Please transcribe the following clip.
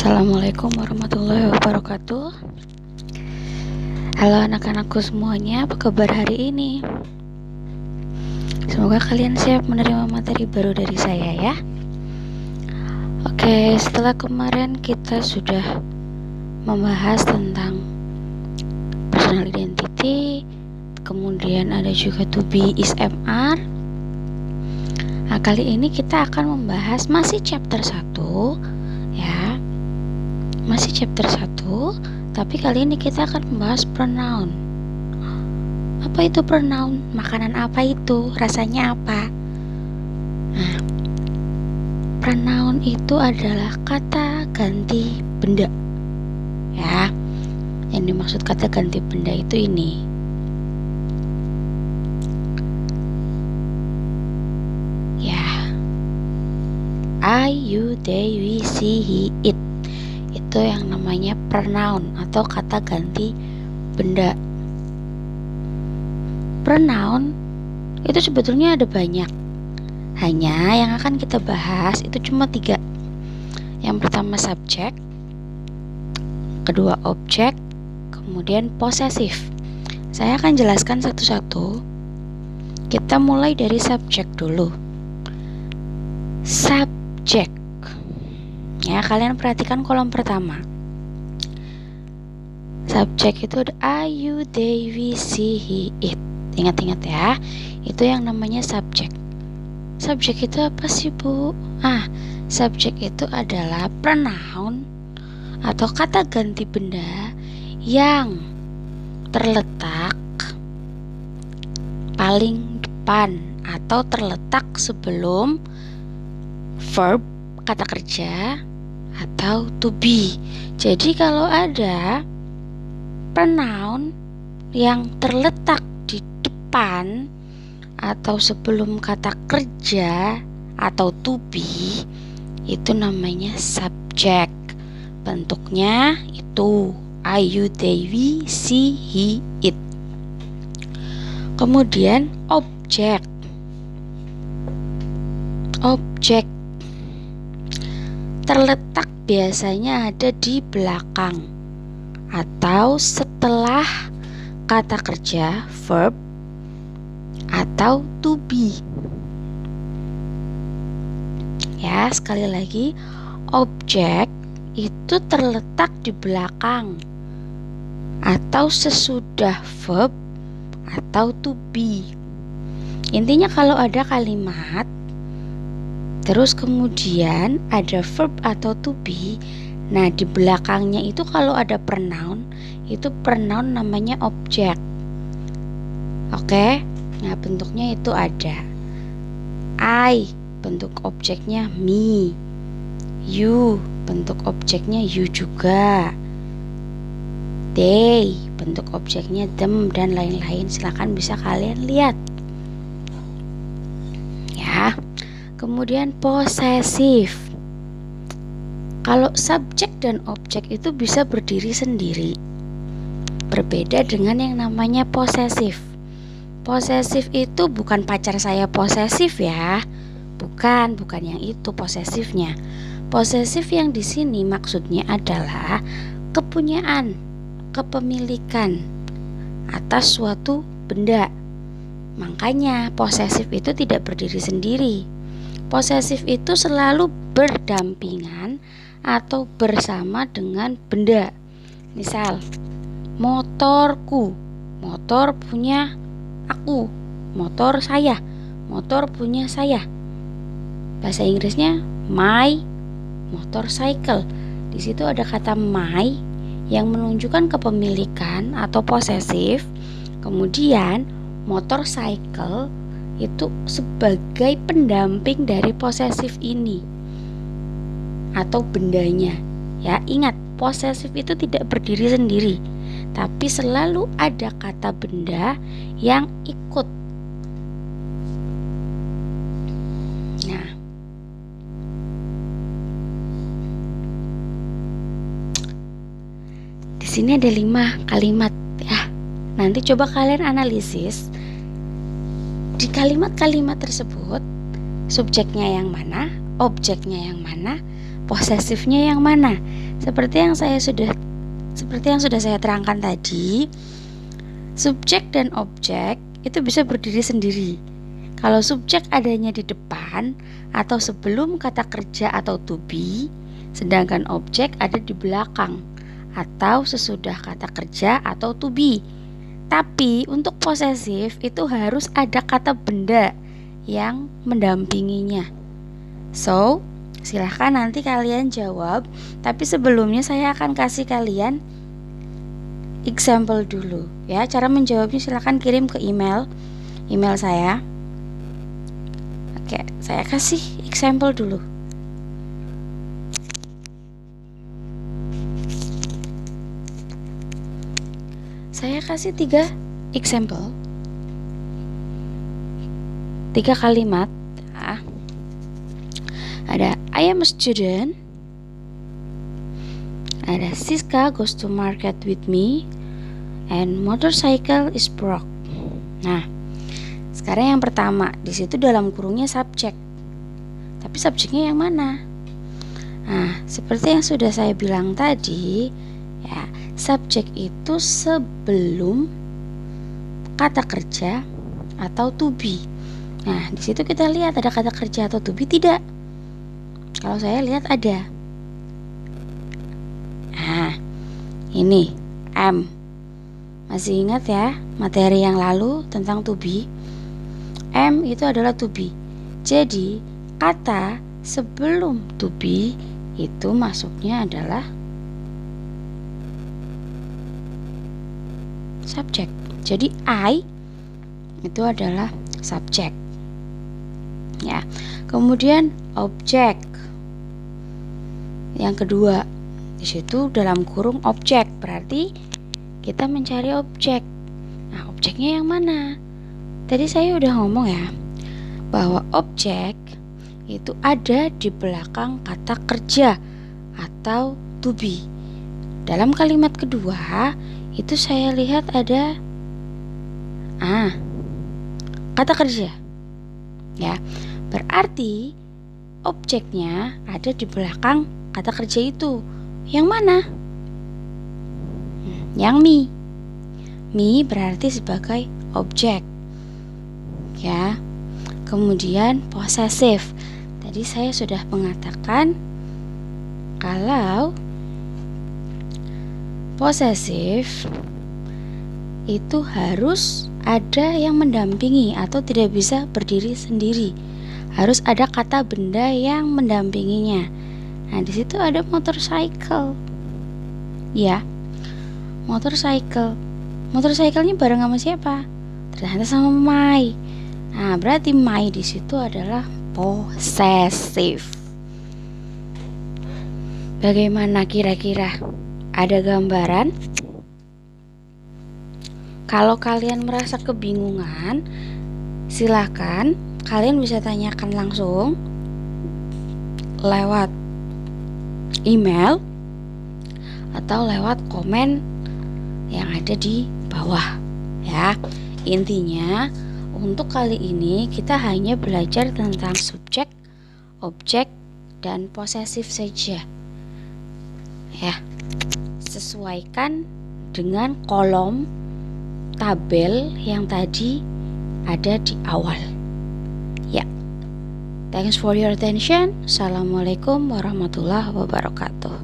Assalamualaikum warahmatullahi wabarakatuh. Halo anak-anakku semuanya, apa kabar hari ini? Semoga kalian siap menerima materi baru dari saya ya. Oke, setelah kemarin kita sudah membahas tentang personal identity, kemudian ada juga to be is MR. Nah, kali ini kita akan membahas masih chapter 1 ya. Masih chapter 1, tapi kali ini kita akan membahas pronoun. Apa itu pronoun? Makanan apa itu? Rasanya apa? Nah, pronoun itu adalah kata ganti benda. Ya. Yang dimaksud kata ganti benda itu ini. Ya. I, you, they, we, she, he, it. Itu yang namanya pronoun atau kata ganti benda. Pronoun itu sebetulnya ada banyak. Hanya yang akan kita bahas itu cuma 3. Yang pertama subjek, kedua objek, kemudian posesif. Saya akan jelaskan satu-satu. Kita mulai dari subjek dulu. Subjek. Ya, kalian perhatikan kolom pertama. Subjek itu ada I, you, they, we, she, he, it. Ingat-ingat ya, itu yang namanya subjek. Subjek itu apa sih, Bu? Subjek itu adalah pronoun atau kata ganti benda yang terletak paling depan atau terletak sebelum verb, kata kerja, atau to be. Jadi kalau ada pronoun yang terletak di depan atau sebelum kata kerja atau to be, itu namanya subjek. Bentuknya itu I, you, they, we, she, he, it. Kemudian objek. Objek terletak biasanya ada di belakang atau setelah kata kerja, verb, atau to be. Ya, sekali lagi, objek itu terletak di belakang atau sesudah verb atau to be. Intinya kalau ada kalimat terus kemudian ada verb atau to be, nah di belakangnya itu kalau ada pronoun, itu pronoun namanya objek. Oke, nah bentuknya itu ada I, bentuk objeknya me, you, bentuk objeknya you juga, they, bentuk objeknya them, dan lain-lain. Silakan bisa kalian lihat ya. Kemudian posesif. Kalau subjek dan objek itu bisa berdiri sendiri, berbeda dengan yang namanya posesif. Posesif itu bukan pacar saya posesif ya, bukan yang itu posesifnya. Posesif yang di sini maksudnya adalah kepunyaan, kepemilikan atas suatu benda. Makanya posesif itu tidak berdiri sendiri. Posesif itu selalu berdampingan atau bersama dengan benda. Misal, motorku, motor punya aku, motor saya, motor punya saya. Bahasa Inggrisnya my motorcycle. Di situ ada kata my yang menunjukkan kepemilikan atau posesif. Kemudian motorcycle itu sebagai pendamping dari posesif ini atau bendanya. Ya, ingat, posesif itu tidak berdiri sendiri, tapi selalu ada kata benda yang ikut. Nah, di sini ada 5 kalimat ya. Nanti coba kalian analisis. Di kalimat-kalimat tersebut, subjeknya yang mana, objeknya yang mana, posesifnya yang mana. Seperti yang sudah saya terangkan tadi, subjek dan objek itu bisa berdiri sendiri. Kalau subjek adanya di depan atau sebelum kata kerja atau to be, sedangkan objek ada di belakang atau sesudah kata kerja atau to be. Tapi untuk posesif itu harus ada kata benda yang mendampinginya. So, silahkan nanti kalian jawab, tapi sebelumnya saya akan kasih kalian example dulu ya. Cara menjawabnya silahkan kirim ke email saya. Oke, saya kasih example dulu. Saya kasih 3 example, 3 kalimat. Ada I am a student, ada Siska goes to market with me, and motorcycle is broke. Nah, sekarang yang pertama, di situ dalam kurungnya subjek. Tapi subjeknya yang mana? Nah, seperti yang sudah saya bilang tadi, ya, subjek itu sebelum kata kerja atau to be. Nah, di situ kita lihat ada kata kerja atau to be tidak? Kalau saya lihat ada. Nah, ini am. Masih ingat ya materi yang lalu tentang to be? Am itu adalah to be. Jadi kata sebelum to be itu masuknya adalah subjek. Jadi I itu adalah subjek. Ya. Kemudian objek. Yang kedua, di situ dalam kurung objek, berarti kita mencari objek. Nah, objeknya yang mana? Tadi saya udah ngomong ya, bahwa objek itu ada di belakang kata kerja atau to be. Dalam kalimat kedua, itu saya lihat ada kata kerja. Ya, berarti objeknya ada di belakang kata kerja itu. Yang mana? Yang me. Me berarti sebagai objek. Ya. Kemudian posesif. Tadi saya sudah mengatakan kalau posesif itu harus ada yang mendampingi atau tidak bisa berdiri sendiri. Harus ada kata benda yang mendampinginya. Nah, di situ ada motorcycle. Ya. Motorcycle. Motorcycle-nya bareng sama siapa? Ternyata sama my. Nah, berarti my di situ adalah posesif. Bagaimana kira-kira? Ada gambaran? Kalau kalian merasa kebingungan, silakan kalian bisa tanyakan langsung lewat email atau lewat komen yang ada di bawah ya. Intinya untuk kali ini kita hanya belajar tentang subjek, objek, dan posesif saja ya. Sesuaikan dengan kolom tabel yang tadi ada di awal ya. Thanks for your attention. Assalamualaikum warahmatullahi wabarakatuh.